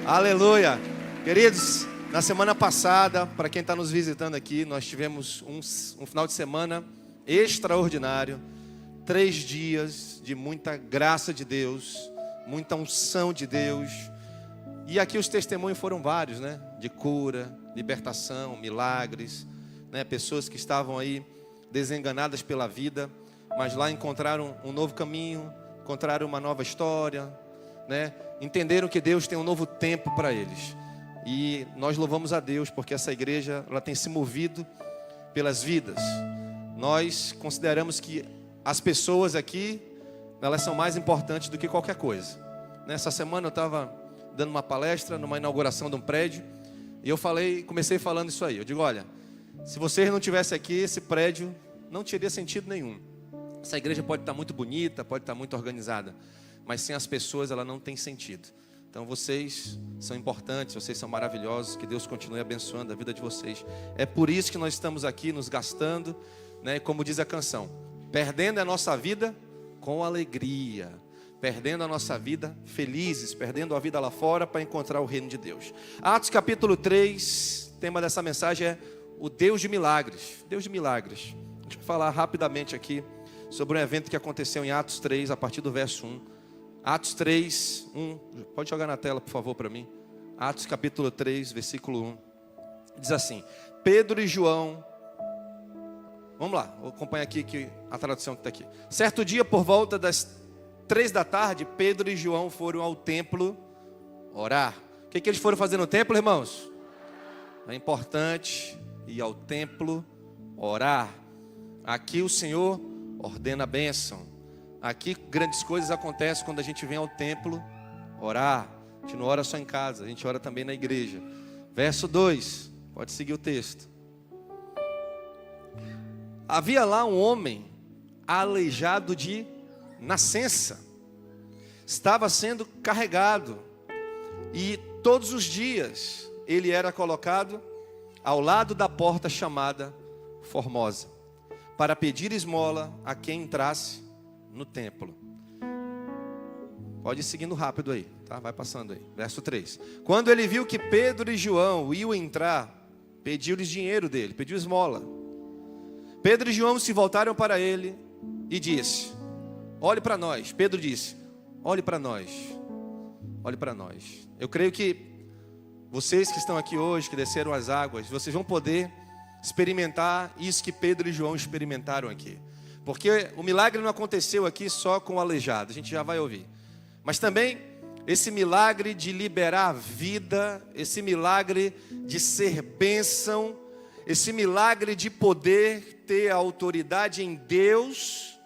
Aleluia. Queridos, na semana passada, para quem está nos visitando aqui, nós tivemos um final de semana extraordinário. 3 dias de muita graça de Deus, muita unção de Deus. E aqui os testemunhos foram vários, né? De cura, libertação, milagres, né? Pessoas que estavam aí desenganadas pela vida, mas lá encontraram um novo caminho, encontraram uma nova história, né? Entenderam que Deus tem um novo tempo para eles. E nós louvamos a Deus porque essa igreja ela tem se movido pelas vidas. Nós consideramos que as pessoas aqui, elas são mais importantes do que qualquer coisa. Nessa semana eu estava dando uma palestra numa inauguração de um prédio e eu comecei falando isso aí. Eu digo, olha, se vocês não tivessem aqui, esse prédio não teria sentido nenhum. Essa igreja pode estar muito bonita, pode estar muito organizada, mas sem as pessoas ela não tem sentido. Então vocês são importantes, vocês são maravilhosos, que Deus continue abençoando a vida de vocês. É por isso que nós estamos aqui nos gastando, né, como diz a canção, perdendo a nossa vida com alegria, perdendo a nossa vida felizes, perdendo a vida lá fora para encontrar o reino de Deus. Atos capítulo 3, o tema dessa mensagem é o Deus de milagres. Deus de milagres. Deixa eu falar rapidamente aqui sobre um evento que aconteceu em Atos 3, a partir do verso 1. Atos 3, 1. Pode jogar na tela, por favor, para mim. Atos capítulo 3, versículo 1. Diz assim: Pedro e João. Vamos lá, vou acompanhar aqui a tradução que está aqui. Certo dia, por volta das 3 da tarde, Pedro e João foram ao templo orar. O que eles foram fazer no templo, irmãos? É importante ir ao templo orar. Aqui o Senhor ordena a bênção. Aqui grandes coisas acontecem quando a gente vem ao templo orar. A gente não ora só em casa, a gente ora também na igreja. Verso 2, pode seguir o texto. Havia lá um homem aleijado de nascença. Estava sendo carregado. E todos os dias ele era colocado ao lado da porta chamada Formosa, para pedir esmola a quem entrasse no templo. Pode ir seguindo rápido aí, tá? Vai passando aí. Verso 3. Quando ele viu que Pedro e João iam entrar, pediu-lhes dinheiro dele, pediu esmola. Pedro e João se voltaram para ele e disse: olhe para nós. Pedro disse: olhe para nós. Olhe para nós. Eu creio que vocês que estão aqui hoje, que desceram as águas, vocês vão poder experimentar isso que Pedro e João experimentaram aqui. Porque o milagre não aconteceu aqui só com o aleijado, a gente já vai ouvir. Mas também esse milagre de liberar a vida, esse milagre de ser bênção, esse milagre de poder ter a autoridade em Deus,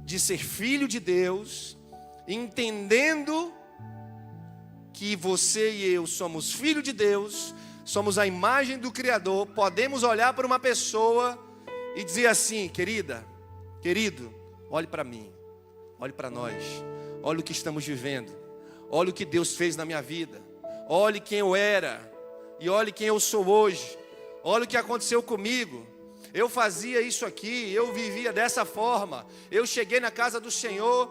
de ser filho de Deus, entendendo que você e eu somos filho de Deus, somos a imagem do Criador, podemos olhar para uma pessoa e dizer assim: querida, querido, olhe para mim, olhe para nós, olhe o que estamos vivendo, olhe o que Deus fez na minha vida, olhe quem eu era e olhe quem eu sou hoje, olhe o que aconteceu comigo. Eu fazia isso aqui, eu vivia dessa forma, eu cheguei na casa do Senhor,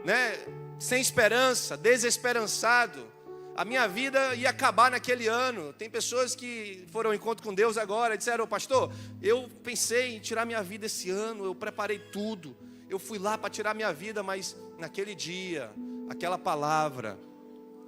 né, sem esperança, desesperançado. A minha vida ia acabar naquele ano. Tem pessoas que foram ao encontro com Deus agora e disseram: pastor, eu pensei em tirar minha vida esse ano, eu preparei tudo, eu fui lá para tirar minha vida, mas naquele dia, aquela palavra,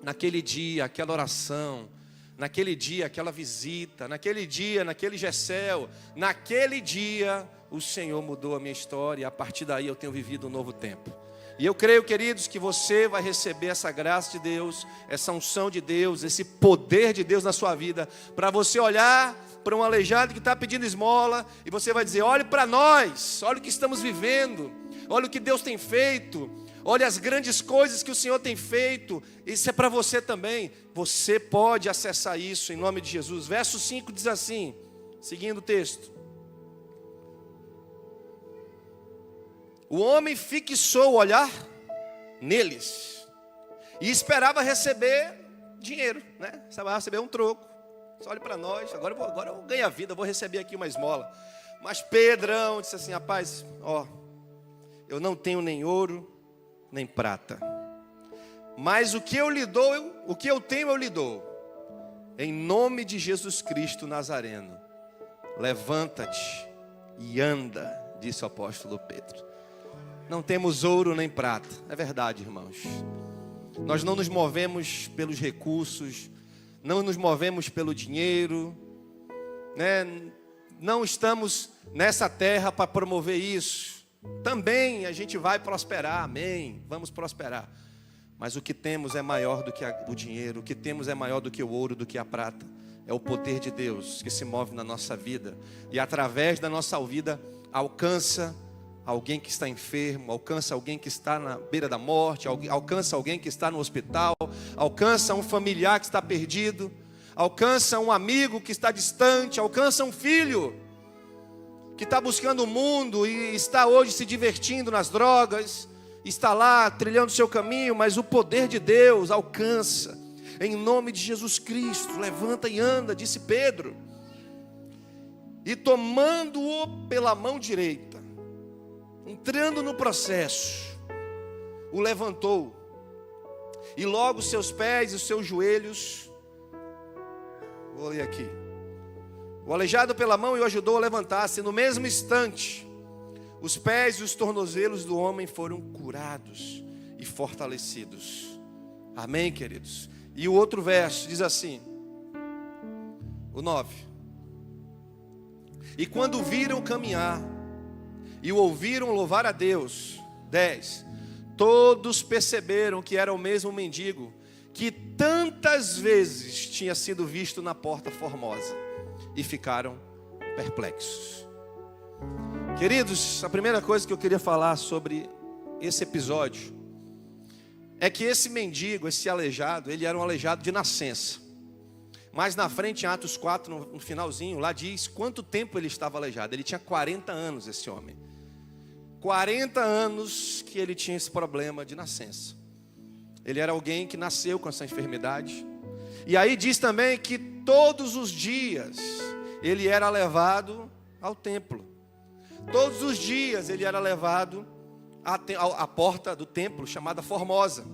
naquele dia, aquela oração, naquele dia, aquela visita, naquele dia, naquele Gessel, naquele dia, o Senhor mudou a minha história e a partir daí eu tenho vivido um novo tempo. E eu creio, queridos, que você vai receber essa graça de Deus, essa unção de Deus, esse poder de Deus na sua vida, para você olhar para um aleijado que está pedindo esmola, e você vai dizer: olhe para nós, olha o que estamos vivendo, olha o que Deus tem feito, olha as grandes coisas que o Senhor tem feito. Isso é para você também, você pode acessar isso em nome de Jesus. Verso 5 diz assim, seguindo o texto: o homem fixou o olhar neles e esperava receber dinheiro, né? Esperava receber um troco. Só olhe para nós, agora eu ganho a vida, vou receber aqui uma esmola. Mas Pedrão disse assim: rapaz, ó, eu não tenho nem ouro nem prata, Mas o que eu lhe dou, o que eu tenho eu lhe dou. Em nome de Jesus Cristo Nazareno, levanta-te e anda, disse o apóstolo Pedro. Não temos ouro nem prata, é verdade, irmãos. Nós não nos movemos pelos recursos, não nos movemos pelo dinheiro, né? Não estamos nessa terra para promover isso. Também a gente vai prosperar, amém, vamos prosperar. Mas o que temos é maior do que o dinheiro, o que temos é maior do que o ouro, do que a prata. É o poder de Deus que se move na nossa vida. E através da nossa vida, alcança alguém que está enfermo, alcança alguém que está na beira da morte, alcança alguém que está no hospital, alcança um familiar que está perdido, alcança um amigo que está distante, alcança um filho que está buscando o mundo e está hoje se divertindo nas drogas, está lá trilhando o seu caminho, mas o poder de Deus alcança. Em nome de Jesus Cristo, levanta e anda, disse Pedro. E tomando-o pela mão direita, entrando no processo, o levantou. E logo seus pés e os seus joelhos, vou ler aqui. O aleijado pela mão e o ajudou a levantar-se. No mesmo instante, os pés e os tornozelos do homem foram curados e fortalecidos. Amém, queridos? E o outro verso diz assim, o 9. E quando viram caminhar e o ouviram louvar a Deus, 10. Todos perceberam que era o mesmo mendigo que tantas vezes tinha sido visto na Porta Formosa e ficaram perplexos. Queridos, a primeira coisa que eu queria falar sobre esse episódio é que esse mendigo, esse aleijado, ele era um aleijado de nascença. Mas na frente, em Atos 4, no finalzinho, lá diz quanto tempo ele estava aleijado. Ele tinha 40 anos, esse homem. 40 anos que ele tinha esse problema de nascença. Ele era alguém que nasceu com essa enfermidade. E aí diz também que todos os dias ele era levado ao templo. Todos os dias ele era levado à porta do templo, chamada Formosa.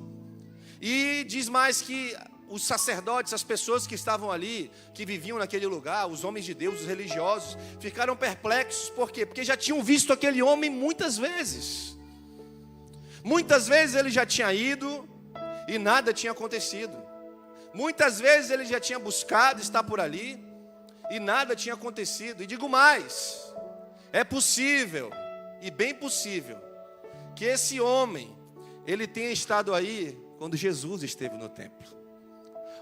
E diz mais que os sacerdotes, as pessoas que estavam ali, que viviam naquele lugar, os homens de Deus, os religiosos, ficaram perplexos. Por quê? Porque já tinham visto aquele homem muitas vezes. Muitas vezes ele já tinha ido e nada tinha acontecido. Muitas vezes ele já tinha buscado estar por ali e nada tinha acontecido. E digo mais, é possível, e bem possível, que esse homem, ele tenha estado aí quando Jesus esteve no templo.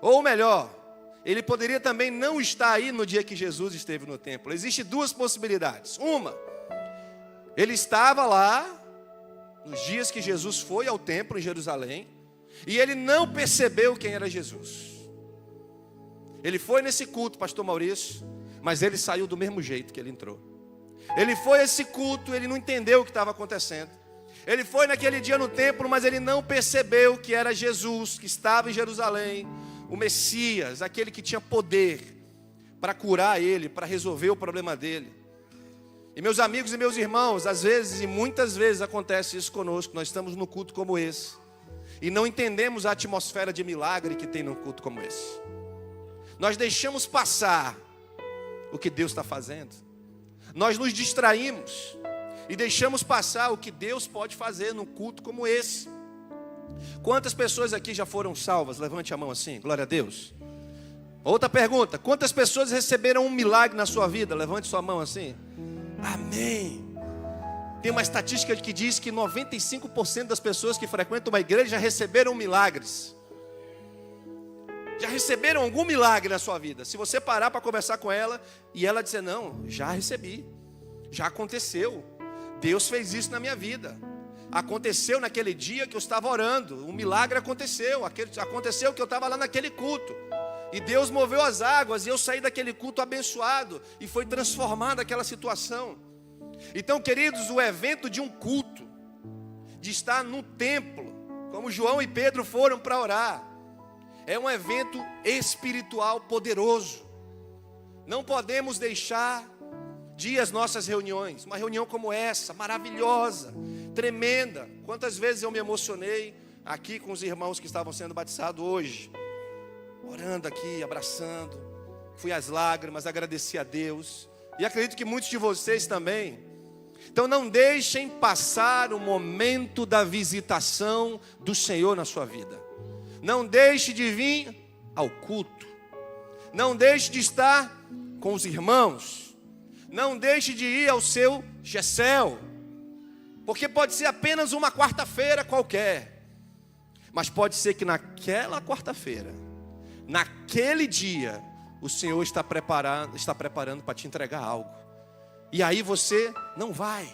Ou melhor, ele poderia também não estar aí no dia que Jesus esteve no templo. Existem duas possibilidades. Uma, ele estava lá nos dias que Jesus foi ao templo em Jerusalém e ele não percebeu quem era Jesus. Ele foi nesse culto, pastor Maurício, mas ele saiu do mesmo jeito que ele entrou. Ele foi a esse culto, ele não entendeu o que estava acontecendo. Ele foi naquele dia no templo, mas ele não percebeu que era Jesus, que estava em Jerusalém, o Messias, aquele que tinha poder para curar ele, para resolver o problema dele. E meus amigos e meus irmãos, às vezes e muitas vezes acontece isso conosco. Nós estamos num culto como esse e não entendemos a atmosfera de milagre que tem num culto como esse. Nós deixamos passar o que Deus está fazendo. Nós nos distraímos e deixamos passar o que Deus pode fazer num culto como esse. Quantas pessoas aqui já foram salvas? Levante a mão assim, glória a Deus. Outra pergunta, quantas pessoas receberam um milagre na sua vida? Levante sua mão assim. Amém. Tem uma estatística que diz que 95% das pessoas que frequentam uma igreja já receberam milagres. Já receberam algum milagre na sua vida? Se você parar para conversar com ela e ela dizer, não, já recebi, já aconteceu, Deus fez isso na minha vida. Aconteceu naquele dia que eu estava orando, um milagre aconteceu, aconteceu que eu estava lá naquele culto. E Deus moveu as águas e eu saí daquele culto abençoado e foi transformada aquela situação. Então, queridos, o evento de um culto, de estar no templo, como João e Pedro foram para orar, é um evento espiritual poderoso. Não podemos deixar de ir às nossas reuniões. Uma reunião como essa, maravilhosa, tremenda. Quantas vezes eu me emocionei aqui com os irmãos que estavam sendo batizados hoje, orando aqui, abraçando, fui às lágrimas, agradeci a Deus, e acredito que muitos de vocês também. Então não deixem passar o momento da visitação do Senhor na sua vida. Não deixe de vir ao culto. Não deixe de estar com os irmãos. Não deixe de ir ao seu Gessel. Porque pode ser apenas uma quarta-feira qualquer. Mas pode ser que naquela quarta-feira, naquele dia, o Senhor está preparando para te entregar algo. E aí você não vai.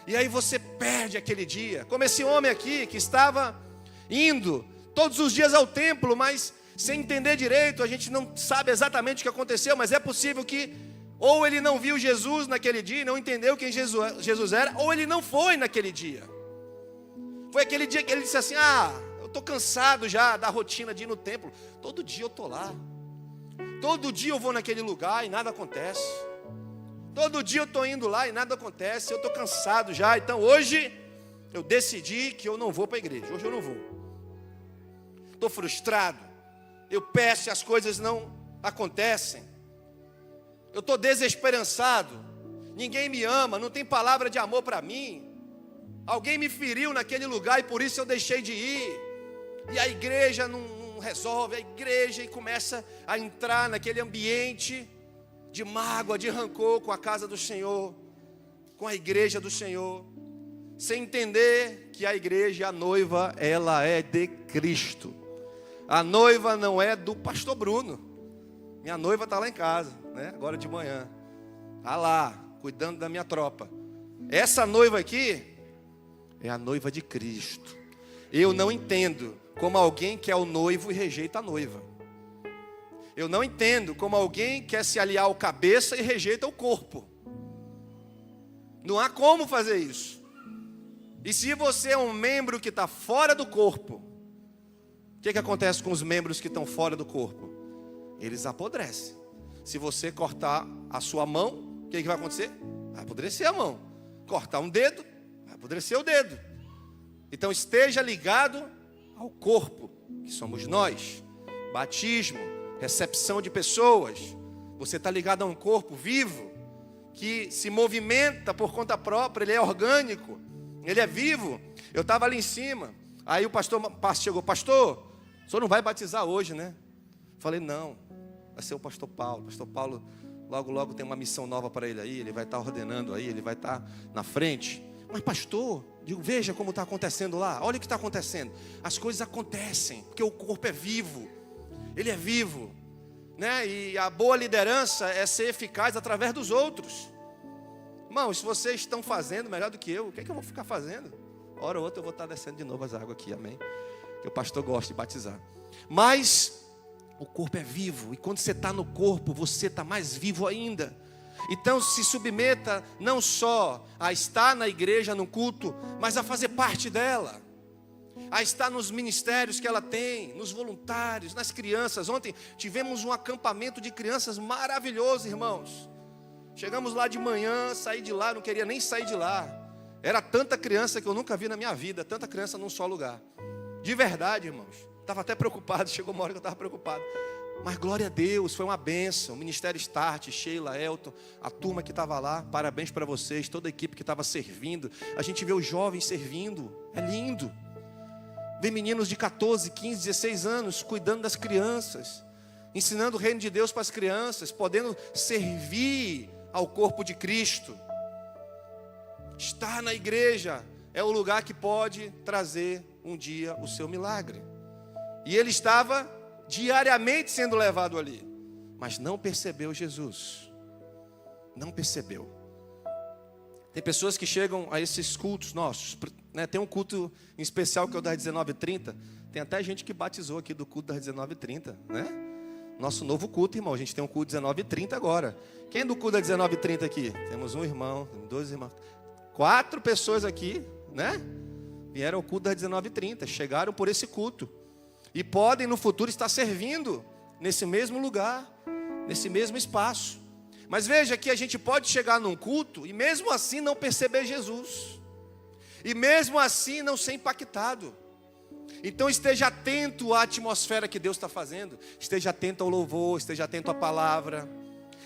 E aí você perde aquele dia. Como esse homem aqui que estava indo todos os dias ao templo, mas sem entender direito, a gente não sabe exatamente o que aconteceu, mas é possível que ou ele não viu Jesus naquele dia, não entendeu quem Jesus era, ou ele não foi naquele dia. Foi aquele dia que ele disse assim: eu estou cansado já da rotina de ir no templo. Todo dia eu estou lá. Todo dia eu vou naquele lugar e nada acontece. Todo dia eu estou indo lá e nada acontece. Eu estou cansado já. Então hoje eu decidi que eu não vou para a igreja. Hoje eu não vou. Estou frustrado. Eu peço e as coisas não acontecem. Eu estou desesperançado. Ninguém me ama. Não tem palavra de amor para mim. Alguém me feriu naquele lugar e por isso eu deixei de ir. E a igreja não resolve. A igreja e começa a entrar naquele ambiente de mágoa, de rancor com a casa do Senhor, com a igreja do Senhor, sem entender que a igreja, a noiva, ela é de Cristo. A noiva não é do pastor Bruno. Minha noiva está lá em casa, né? Agora de manhã, está lá, cuidando da minha tropa. Essa noiva aqui é a noiva de Cristo. Eu não entendo como alguém quer o noivo e rejeita a noiva. Eu não entendo como alguém quer se aliar ao cabeça e rejeita o corpo. Não há como fazer isso. E se você é um membro que está fora do corpo, o que acontece com os membros que estão fora do corpo? Eles apodrecem. Se você cortar a sua mão, o que vai acontecer? Vai apodrecer a mão. Cortar um dedo, vai apodrecer o dedo. Então esteja ligado ao corpo, que somos nós. Batismo, recepção de pessoas. Você está ligado a um corpo vivo, que se movimenta por conta própria, ele é orgânico, ele é vivo. Eu estava ali em cima, aí o pastor chegou: pastor, o senhor não vai batizar hoje, né? Falei: não, vai ser o pastor Paulo. Pastor Paulo, logo tem uma missão nova para ele aí, ele vai estar ordenando aí, ele vai estar na frente. Mas pastor, digo, veja como está acontecendo lá, olha o que está acontecendo. As coisas acontecem, porque o corpo é vivo, ele é vivo, né? E a boa liderança é ser eficaz através dos outros. Irmãos, se vocês estão fazendo melhor do que eu, o que é que eu vou ficar fazendo? Hora ou outra eu vou estar descendo de novo as águas aqui, amém? Que o pastor gosta de batizar. Mas o corpo é vivo, e quando você está no corpo, você está mais vivo ainda. Então se submeta não só a estar na igreja, no culto, mas a fazer parte dela, a estar nos ministérios que ela tem, nos voluntários, nas crianças. Ontem tivemos um acampamento de crianças maravilhoso, irmãos. Chegamos lá de manhã, saí de lá, não queria nem sair de lá. Era tanta criança que eu nunca vi na minha vida, tanta criança num só lugar. De verdade, irmãos. Estava até preocupado, chegou uma hora que eu estava preocupado. Mas glória a Deus, foi uma bênção. O Ministério Start, Sheila, Elton, a turma que estava lá, parabéns para vocês, toda a equipe que estava servindo. A gente vê os jovens servindo, é lindo. Vê meninos de 14, 15, 16 anos cuidando das crianças, ensinando o reino de Deus para as crianças, podendo servir ao corpo de Cristo. Estar na igreja é o lugar que pode trazer um dia o seu milagre. E ele estava diariamente sendo levado ali, mas não percebeu Jesus. Não percebeu. Tem pessoas que chegam a esses cultos nossos, né? Tem um culto em especial que é o das 19h30. Tem até gente que batizou aqui do culto das 19h30, né? Nosso novo culto, irmão. A gente tem um culto 19h30 agora. Quem é do culto das 19h30 aqui? Temos um irmão, dois irmãos, 4 pessoas aqui, né? Vieram ao culto das 19h30, chegaram por esse culto. E podem no futuro estar servindo nesse mesmo lugar, nesse mesmo espaço. Mas veja que a gente pode chegar num culto e mesmo assim não perceber Jesus. E mesmo assim não ser impactado. Então esteja atento à atmosfera que Deus está fazendo. Esteja atento ao louvor, esteja atento à palavra.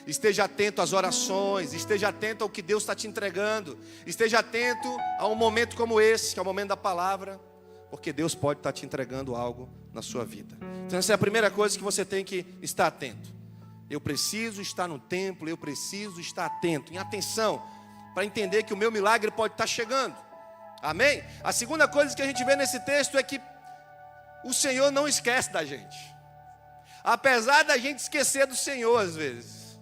Esteja atento às orações, esteja atento ao que Deus está te entregando. Esteja atento a um momento como esse, que é o momento da palavra. Porque Deus pode estar te entregando algo na sua vida. Então essa é a primeira coisa que você tem que estar atento. Eu preciso estar no templo, eu preciso estar atento, em atenção, para entender que o meu milagre pode estar chegando. Amém? A segunda coisa que a gente vê nesse texto é que o Senhor não esquece da gente. Apesar da gente esquecer do Senhor às vezes.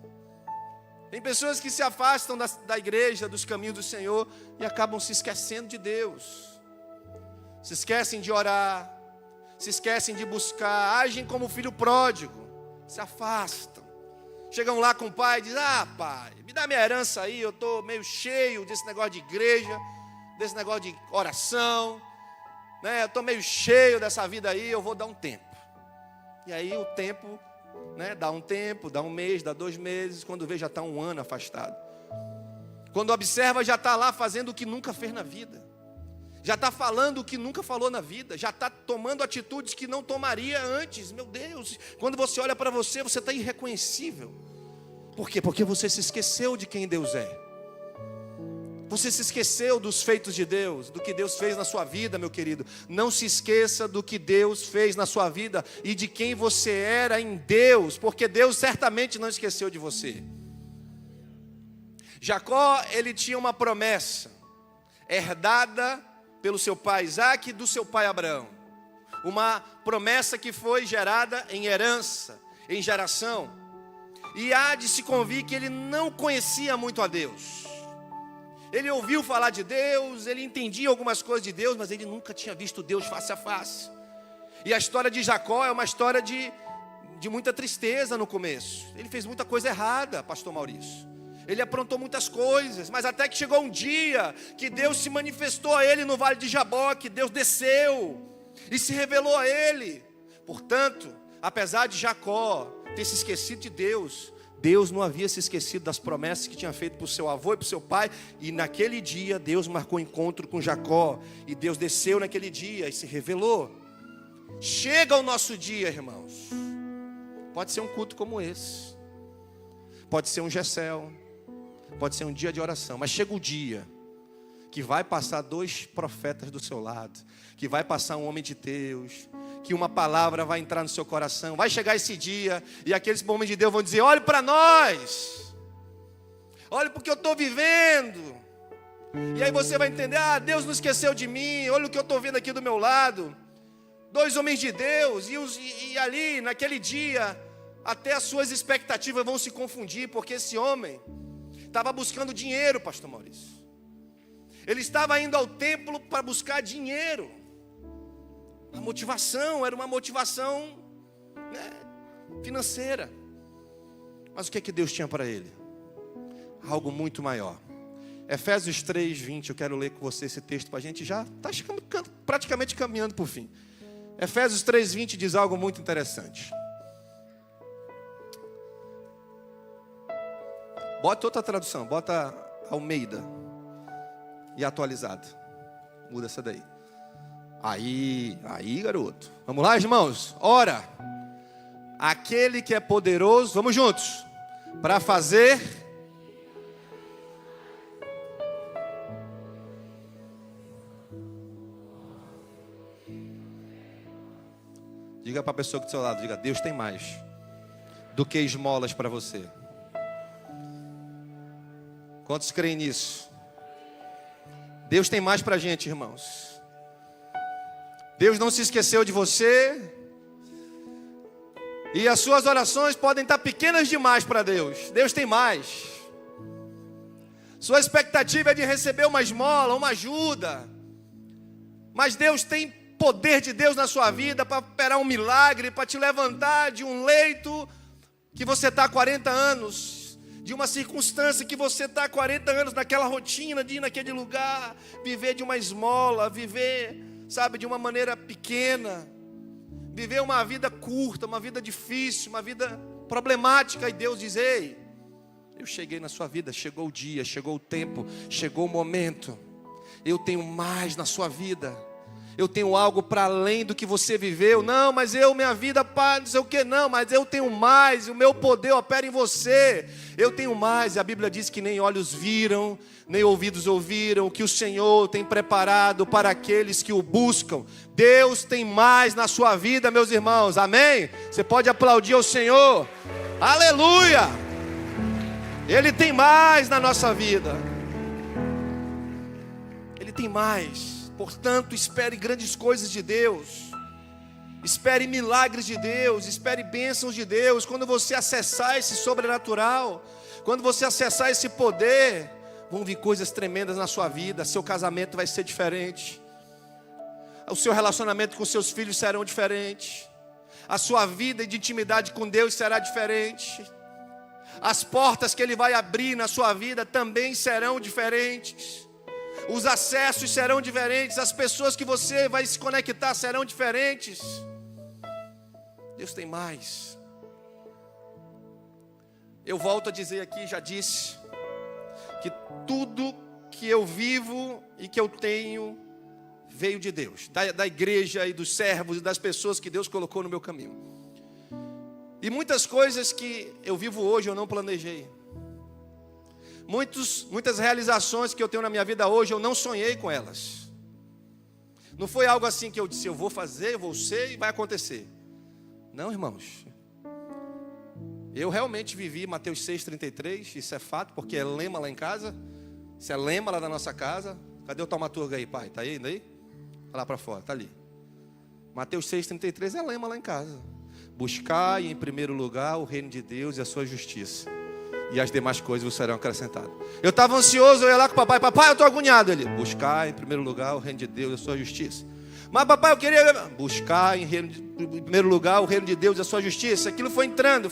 Tem pessoas que se afastam da igreja, dos caminhos do Senhor e acabam se esquecendo de Deus. Se esquecem de orar, se esquecem de buscar, agem como filho pródigo, se afastam. Chegam lá com o pai e dizem: ah, pai, me dá minha herança aí, eu estou meio cheio desse negócio de igreja, desse negócio de oração, né? Eu estou meio cheio dessa vida aí, eu vou dar um tempo. E aí o tempo, né? Dá um tempo, dá um mês, dá 2 meses, quando vê já está 1 ano afastado. Quando observa já está lá fazendo o que nunca fez na vida. Já está falando o que nunca falou na vida. Já está tomando atitudes que não tomaria antes. Meu Deus, quando você olha para você, você está irreconhecível. Por quê? Porque você se esqueceu de quem Deus é. Você se esqueceu dos feitos de Deus, do que Deus fez na sua vida, meu querido. Não se esqueça do que Deus fez na sua vida e de quem você era em Deus, porque Deus certamente não esqueceu de você. Jacó, ele tinha uma promessa herdada pelo seu pai Isaac e do seu pai Abraão. Uma promessa que foi gerada em herança, em geração. E há de se convir que ele não conhecia muito a Deus. Ele ouviu falar de Deus, ele entendia algumas coisas de Deus, mas ele nunca tinha visto Deus face a face. E a história de Jacó é uma história de muita tristeza no começo. Ele fez muita coisa errada, pastor Maurício. Ele aprontou muitas coisas, mas até que chegou um dia que Deus se manifestou a ele no vale de Jaboque. Deus desceu e se revelou a ele. Portanto, apesar de Jacó ter se esquecido de Deus, Deus não havia se esquecido das promessas que tinha feito para o seu avô e para o seu pai. E naquele dia Deus marcou encontro com Jacó. E Deus desceu naquele dia e se revelou. Chega o nosso dia, irmãos. Pode ser um culto como esse. Pode ser um Gessel. Pode ser um dia de oração. Mas chega o dia que vai passar 2 profetas do seu lado. Que vai passar um homem de Deus. Que uma palavra vai entrar no seu coração. Vai chegar esse dia e aqueles homens de Deus vão dizer: olhe para nós, olhe para o que eu estou vivendo. E aí você vai entender: ah, Deus não esqueceu de mim. Olha o que eu estou vendo aqui do meu lado. 2 homens de Deus. E ali naquele dia até as suas expectativas vão se confundir. Porque esse homem estava buscando dinheiro, pastor Maurício. Ele estava indo ao templo para buscar dinheiro. A motivação era uma motivação, né, financeira. Mas o que é que Deus tinha para ele? Algo muito maior. Efésios 3:20, eu quero ler com você esse texto para a gente já está praticamente caminhando para o fim. Efésios 3:20 diz algo muito interessante. Bota outra tradução, bota Almeida e atualizada. Muda essa daí. Aí, garoto. Vamos lá, irmãos. Ora, aquele que é poderoso, vamos juntos, para fazer. Diga para a pessoa que do seu lado, diga: Deus tem mais do que esmolas para você. Quantos creem nisso? Deus tem mais para a gente, irmãos. Deus não se esqueceu de você. E as suas orações podem estar pequenas demais para Deus. Deus tem mais. Sua expectativa é de receber uma esmola, uma ajuda. Mas Deus tem poder de Deus na sua vida para operar um milagre, para te levantar de um leito que você está há 40 anos, de uma circunstância que você está há 40 anos naquela rotina de ir naquele lugar, viver de uma esmola, viver, sabe, de uma maneira pequena, viver uma vida curta, uma vida difícil, uma vida problemática. E Deus diz: ei, eu cheguei na sua vida, chegou o dia, chegou o tempo, chegou o momento. Eu tenho mais na sua vida. Eu tenho algo para além do que você viveu. Não, mas minha vida, não sei o que, não, mas eu tenho mais, o meu poder opera em você. Eu tenho mais, e a Bíblia diz que nem olhos viram, nem ouvidos ouviram, o que o Senhor tem preparado para aqueles que o buscam. Deus tem mais na sua vida, meus irmãos, amém? Você pode aplaudir ao Senhor, aleluia! Ele tem mais na nossa vida, Ele tem mais. Portanto, espere grandes coisas de Deus, espere milagres de Deus, espere bênçãos de Deus. Quando você acessar esse sobrenatural, quando você acessar esse poder, vão vir coisas tremendas na sua vida. Seu casamento vai ser diferente, o seu relacionamento com seus filhos serão diferentes, a sua vida de intimidade com Deus será diferente, as portas que Ele vai abrir na sua vida também serão diferentes. Os acessos serão diferentes, as pessoas que você vai se conectar serão diferentes. Deus tem mais. Eu volto a dizer aqui, já disse, que tudo que eu vivo e que eu tenho veio de Deus, da igreja e dos servos e das pessoas que Deus colocou no meu caminho. E muitas coisas que eu vivo hoje eu não planejei. Muitas realizações que eu tenho na minha vida hoje, eu não sonhei com elas. Não foi algo assim que eu disse, eu vou fazer, eu vou ser e vai acontecer. Não, irmãos. Eu realmente vivi Mateus 6,33, isso é fato, porque é lema lá em casa. Isso é lema lá da nossa casa. Cadê o taumaturgo aí, pai? Está aí ainda aí? Está lá para fora, está ali. Mateus 6,33 é lema lá em casa. Buscai em primeiro lugar o reino de Deus e a sua justiça, e as demais coisas vos serão acrescentadas. Eu estava ansioso, eu ia lá com o papai. Papai, eu estou agoniado. Ele, buscar em primeiro lugar o reino de Deus e a sua justiça. Mas papai, eu queria buscar em primeiro lugar o reino de Deus e a sua justiça. Aquilo foi entrando.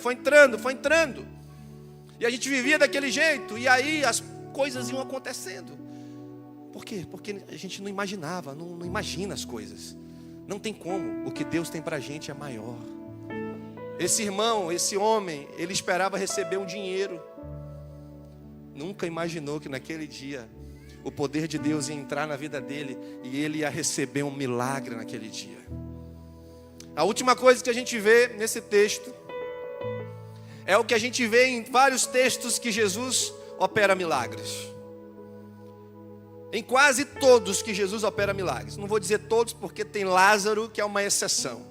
E a gente vivia daquele jeito. E aí as coisas iam acontecendo. Por quê? Porque a gente não imaginava, não imagina as coisas. Não tem como. O que Deus tem para a gente é maior. Esse irmão, esse homem, ele esperava receber um dinheiro. Nunca imaginou que naquele dia o poder de Deus ia entrar na vida dele e ele ia receber um milagre naquele dia. A última coisa que a gente vê nesse texto é o que a gente vê em vários textos, que Jesus opera milagres. Em quase todos que Jesus opera milagres. Não vou dizer todos porque tem Lázaro que é uma exceção.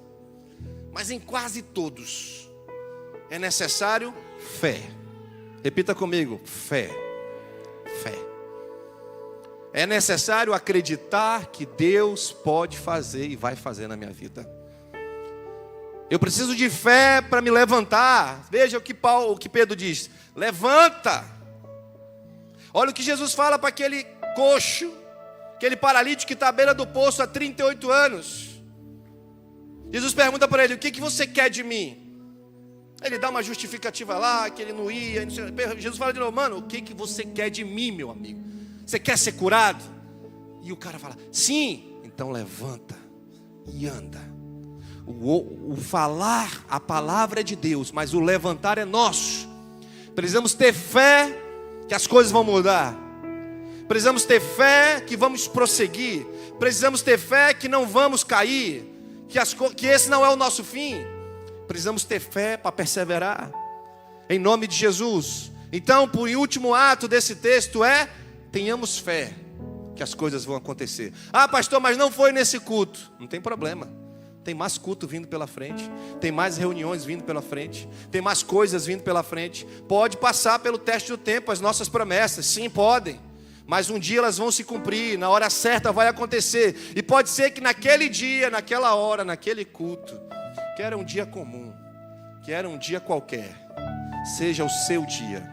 Mas em quase todos é necessário fé. Repita comigo, fé. Fé. É necessário acreditar que Deus pode fazer e vai fazer na minha vida. Eu preciso de fé para me levantar. Veja o que Pedro diz: levanta. Olha o que Jesus fala para aquele coxo, aquele paralítico que está à beira do poço há 38 anos. Jesus pergunta para ele: o que você quer de mim? Ele dá uma justificativa lá, que ele não ia. Jesus fala de novo: mano, o que você quer de mim, meu amigo? Você quer ser curado? E o cara fala: sim. Então levanta e anda. O falar, a palavra é de Deus, mas o levantar é nosso. Precisamos ter fé que as coisas vão mudar. Precisamos ter fé que vamos prosseguir. Precisamos ter fé que não vamos cair, que esse não é o nosso fim. Precisamos ter fé para perseverar, em nome de Jesus. Então, o último ato desse texto é: tenhamos fé que as coisas vão acontecer. Ah, pastor, mas não foi nesse culto. Não tem problema, tem mais culto vindo pela frente, tem mais reuniões vindo pela frente, tem mais coisas vindo pela frente. Pode passar pelo teste do tempo as nossas promessas, sim, podem, mas um dia elas vão se cumprir, na hora certa vai acontecer. E pode ser que naquele dia, naquela hora, naquele culto, que era um dia comum, que era um dia qualquer, seja o seu dia,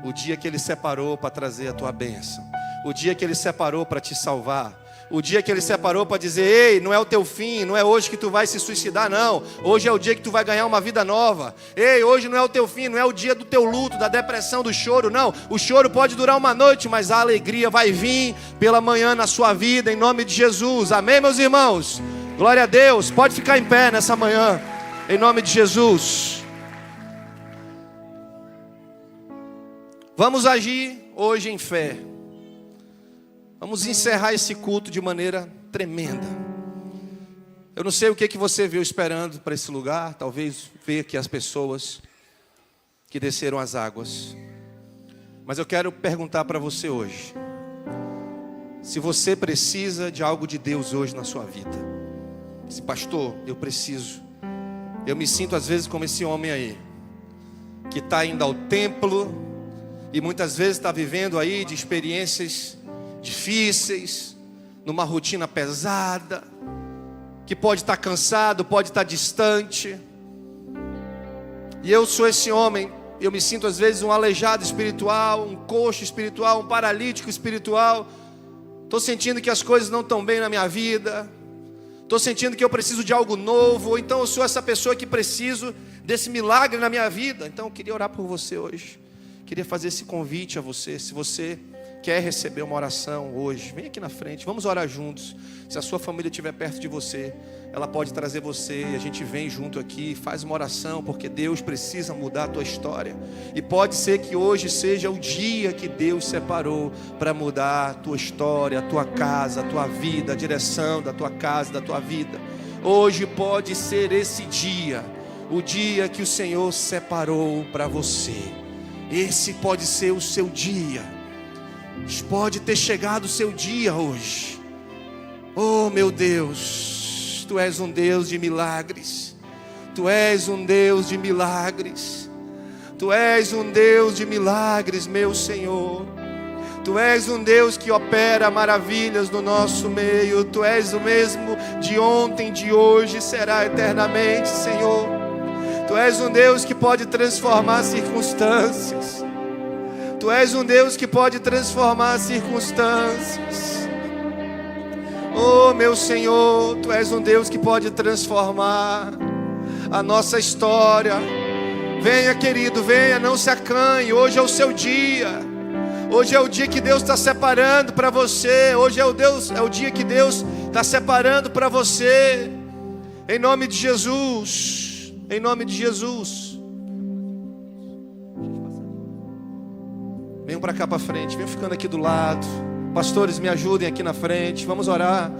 o dia que Ele separou para trazer a tua bênção, o dia que Ele separou para te salvar, o dia que Ele separou para dizer: ei, não é o teu fim, não é hoje que tu vai se suicidar, não. Hoje é o dia que tu vai ganhar uma vida nova. Ei, hoje não é o teu fim, não é o dia do teu luto, da depressão, do choro, não. O choro pode durar uma noite, mas a alegria vai vir pela manhã na sua vida, em nome de Jesus. Amém, meus irmãos? Glória a Deus. Pode ficar em pé nessa manhã, em nome de Jesus. Vamos agir hoje em fé. Vamos encerrar esse culto de maneira tremenda. Eu não sei o que você veio esperando para esse lugar. Talvez ver que as pessoas que desceram as águas. Mas eu quero perguntar para você hoje. Se você precisa de algo de Deus hoje na sua vida. Se pastor, eu preciso. Eu me sinto às vezes como esse homem aí. Que está indo ao templo. E muitas vezes está vivendo aí de experiências difíceis. Numa rotina pesada. Que pode estar cansado, pode estar distante. E eu sou esse homem. Eu me sinto às vezes um aleijado espiritual, um coxo espiritual, um paralítico espiritual. Estou sentindo que as coisas não estão bem na minha vida. Estou sentindo que eu preciso de algo novo. Ou então eu sou essa pessoa que preciso desse milagre na minha vida. Então eu queria orar por você hoje. Queria fazer esse convite a você. Se você quer receber uma oração hoje, vem aqui na frente, vamos orar juntos. Se a sua família estiver perto de você, ela pode trazer você e a gente vem junto aqui, faz uma oração, porque Deus precisa mudar a tua história. E pode ser que hoje seja o dia que Deus separou para mudar a tua história, a tua casa, a tua vida, a direção da tua casa, da tua vida. Hoje pode ser esse dia, o dia que o Senhor separou para você. Esse pode ser o seu dia. Pode ter chegado o seu dia hoje. Oh meu Deus, Tu és um Deus de milagres. Tu és um Deus de milagres. Tu és um Deus de milagres, meu Senhor. Tu és um Deus que opera maravilhas no nosso meio. Tu és o mesmo de ontem, de hoje, será eternamente, Senhor. Tu és um Deus que pode transformar circunstâncias. Tu és um Deus que pode transformar circunstâncias. Oh meu Senhor, Tu és um Deus que pode transformar a nossa história. Venha querido, venha, não se acanhe. Hoje é o seu dia. Hoje é o dia que Deus está separando para você. Hoje é o dia que Deus está separando para você. Em nome de Jesus. Em nome de Jesus. Venham para cá para frente, venham ficando aqui do lado. Pastores, me ajudem aqui na frente, vamos orar.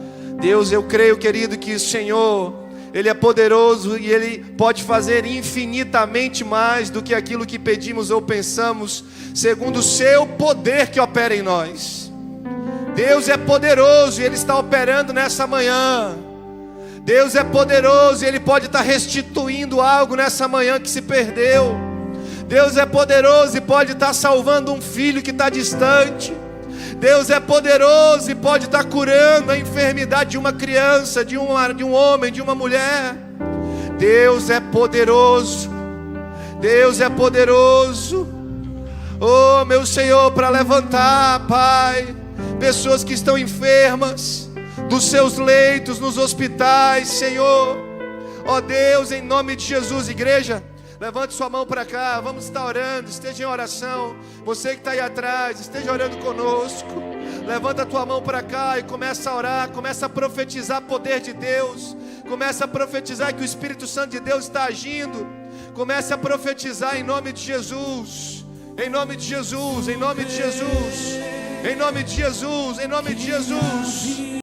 Deus, eu creio, querido, que o Senhor, Ele é poderoso e Ele pode fazer infinitamente mais do que aquilo que pedimos ou pensamos, segundo o seu poder que opera em nós. Deus é poderoso e Ele está operando nessa manhã. Deus é poderoso e Ele pode estar restituindo algo nessa manhã que se perdeu. Deus é poderoso e pode estar salvando um filho que está distante. Deus é poderoso e pode estar curando a enfermidade de uma criança, de um homem, de uma mulher. Deus é poderoso. Deus é poderoso. Oh, meu Senhor, para levantar, Pai, pessoas que estão enfermas, dos seus leitos, nos hospitais, Senhor. Oh Deus, em nome de Jesus, igreja, levante sua mão para cá, vamos estar orando, esteja em oração. Você que está aí atrás, esteja orando conosco. Levanta a tua mão para cá e começa a orar, começa a profetizar o poder de Deus. Começa a profetizar que o Espírito Santo de Deus está agindo. Comece a profetizar em nome de Jesus. Em nome de Jesus, em nome de Jesus. Em nome de Jesus, em nome de Jesus.